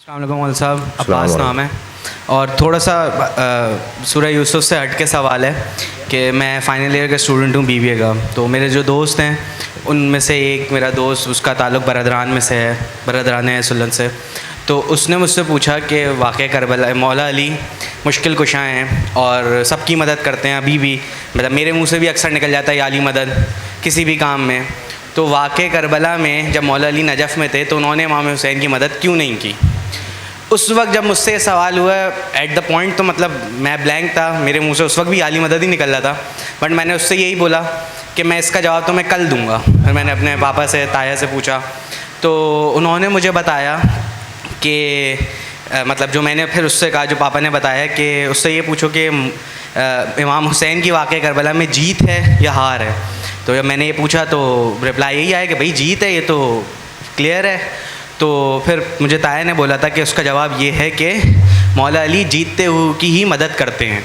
السلام علیکم مول صاحب، عباس نام ہے اور تھوڑا سا سورہ یوسف سے ہٹ کے سوال ہے کہ میں فائنل ایئر کا اسٹوڈنٹ ہوں BBA کا. تو میرے جو دوست ہیں ان میں سے ایک میرا دوست، اس کا تعلق برادران میں سے ہے، برادران سلن سے. تو اس نے مجھ سے پوچھا کہ واقعہ کربلا، مولا علی مشکل کشاں ہیں اور سب کی مدد کرتے ہیں. ابھی بھی مطلب میرے منہ سے بھی اکثر نکل جاتا ہے یا علی مدد کسی بھی کام میں. تو واقعہ کربلا میں جب مولا علی نجف میں تھے تو انہوں نے امام حسین کی مدد کیوں نہیں کی؟ اس وقت جب مجھ سے یہ سوال ہوا ایٹ دا پوائنٹ تو مطلب میں بلینک تھا، میرے منہ سے اس وقت بھی عالی مدد ہی نکل رہا تھا. بٹ میں نے اس سے یہی بولا کہ میں اس کا جواب تو میں کل دوں گا. پھر میں نے اپنے پاپا سے، تایا سے پوچھا تو انہوں نے مجھے بتایا کہ مطلب جو میں نے پھر اس سے کہا، جو پاپا نے بتایا کہ اس سے یہ پوچھو کہ امام حسین کی واقعہ کربلا میں جیت ہے یا ہار ہے. تو جب میں نے یہ پوچھا تو رپلائی یہی آیا کہ بھائی جیت ہے، یہ تو کلیئر ہے. تو پھر مجھے تایا نے بولا تھا کہ اس کا جواب یہ ہے کہ مولا علی جیتتے ہوئے کی ہی مدد کرتے ہیں.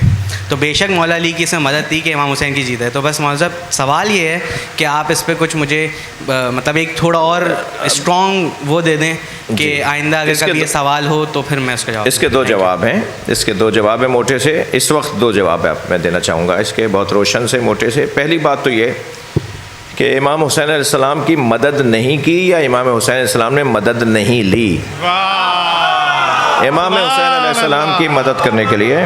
تو بے شک مولا علی کی اس میں مدد تھی کہ امام حسین کی جیت ہے. تو بس مولانا صاحب سوال یہ ہے کہ آپ اس پہ کچھ مجھے مطلب ایک تھوڑا اور اسٹرانگ وہ دے دیں کہ آئندہ اگر کبھی یہ سوال ہو تو پھر میں اس کا جواب. اس کے دو جواب ہیں، اس کے دو جواب ہیں موٹے سے. اس وقت دو جواب میں دینا چاہوں گا اس کے، بہت روشن سے موٹے سے. پہلی بات تو یہ کہ امام حسین علیہ السلام کی مدد نہیں کی یا امام حسین علیہ السلام نے مدد نہیں لی. امام حسین علیہ السلام کی مدد کرنے کے لیے،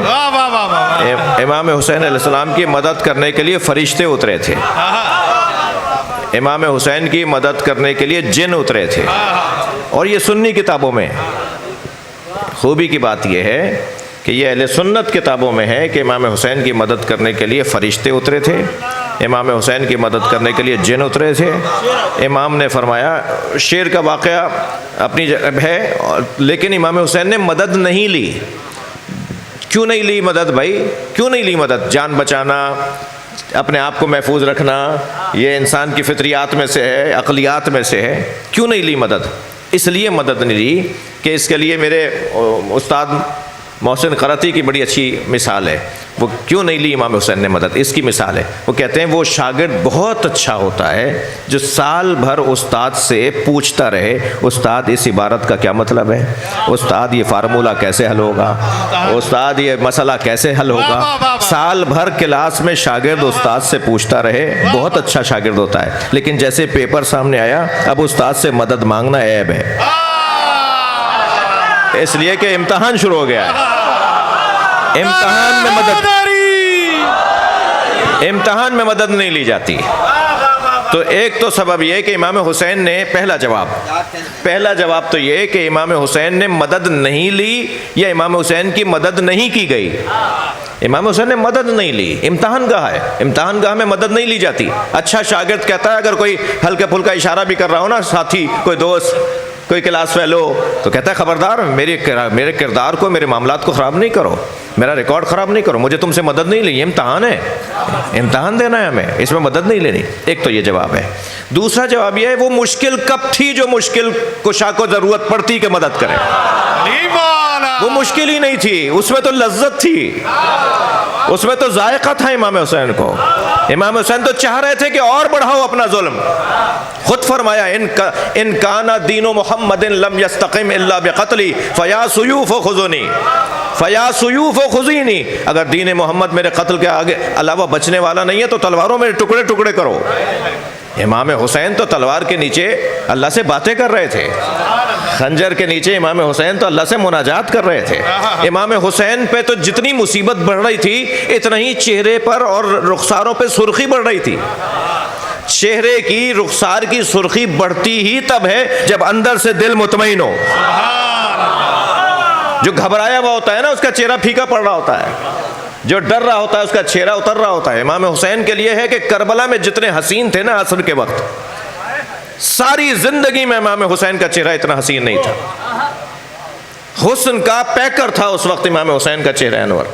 امام حسین علیہ السلام کی مدد کرنے کے لیے فرشتے اترے تھے. امام حسین کی مدد کرنے کے لیے جن اترے تھے. اور یہ سنی کتابوں میں خوبی کی بات یہ ہے کہ یہ اہل سنت کتابوں میں ہے کہ امام حسین کی مدد کرنے کے لیے فرشتے اترے تھے، امام حسین کی مدد کرنے کے لیے جن اترے تھے. امام نے فرمایا، شیر کا واقعہ اپنی جگہ ہے لیکن امام حسین نے مدد نہیں لی. کیوں نہیں لی مدد بھائی؟ کیوں نہیں لی مدد؟ جان بچانا، اپنے آپ کو محفوظ رکھنا، یہ انسان کی فطریات میں سے ہے، عقلیات میں سے ہے. کیوں نہیں لی مدد؟ اس لیے مدد نہیں لی کہ اس کے لیے میرے استاد محسن قرطی کی بڑی اچھی مثال ہے. وہ کیوں نہیں لی امام حسین نے مدد؟ اس کی مثال ہے. وہ کہتے ہیں وہ شاگرد بہت اچھا ہوتا ہے جو سال بھر استاد سے پوچھتا رہے، استاد اس عبارت کا کیا مطلب ہے، استاد یہ فارمولہ کیسے حل ہوگا، استاد یہ مسئلہ کیسے حل ہوگا. سال بھر کلاس میں شاگرد استاد سے پوچھتا رہے، بہت اچھا شاگرد ہوتا ہے. لیکن جیسے پیپر سامنے آیا اب استاد سے مدد مانگنا عیب ہے، اس لیے کہ امتحان شروع ہو گیا ہے. امتحان میں مدد نہیں لی جاتی. تو ایک تو سبب یہ کہ امام حسین نے پہلا جواب تو یہ کہ امام حسین نے مدد نہیں لی یا امام حسین کی مدد نہیں کی گئی. امام حسین نے مدد نہیں لی. امتحان گاہ ہے، امتحان گاہ میں مدد نہیں لی جاتی. اچھا شاگرد کہتا ہے، اگر کوئی ہلکا پھلکا اشارہ بھی کر رہا ہو نا، ساتھی، کوئی دوست، کوئی کلاس فیلو، تو کہتا ہے خبردار میرے کردار کو، میرے معاملات کو خراب نہیں کرو، میرا ریکارڈ خراب نہیں کرو، مجھے تم سے مدد نہیں لی. یہ امتحان ہے، امتحان دینا ہے ہمیں، اس میں مدد نہیں لینی. ایک تو یہ جواب ہے. دوسرا جواب یہ ہے وہ مشکل کب تھی جو مشکل کشا کو ضرورت پڑتی کہ مدد کرے؟ وہ مشکل ہی نہیں تھی، اس میں تو لذت تھی، اس میں تو ذائقہ تھا امام حسین کو. امام حسین تو چاہ رہے تھے کہ اور بڑھاؤ اپنا ظلم. خود فرمایا، ان کانا دین محمد لم یستقم الا بقتلی فیا سیوف خذونی فیا سیوف خذینی. اگر دین محمد میرے قتل کے آگے علاوہ بچنے والا نہیں ہے تو تلواروں میں ٹکڑے ٹکڑے کرو. امام حسین تو تلوار کے نیچے اللہ سے باتیں کر رہے تھے، خنجر کے نیچے امام حسین تو اللہ سے مناجات کر رہے تھے. امام حسین پہ تو جتنی مصیبت بڑھ رہی تھی اتنا ہی چہرے پر اور رخساروں پہ سرخی بڑھ رہی تھی. چہرے کی، رخسار کی سرخی بڑھتی ہی تب ہے جب اندر سے دل مطمئن ہو. جو گھبرایا ہوا ہوتا ہے نا، اس کا چہرہ پھیکا پڑ رہا ہوتا ہے، جو ڈر رہا ہوتا ہے اس کا چہرہ اتر رہا ہوتا ہے. امام حسین کے لیے ہے کہ کربلا میں جتنے حسین تھے نا عصر کے وقت، ساری زندگی میں امام حسین کا چہرہ اتنا حسین نہیں تھا. حسن کا پیکر تھا اس وقت امام حسین کا چہرہ انور.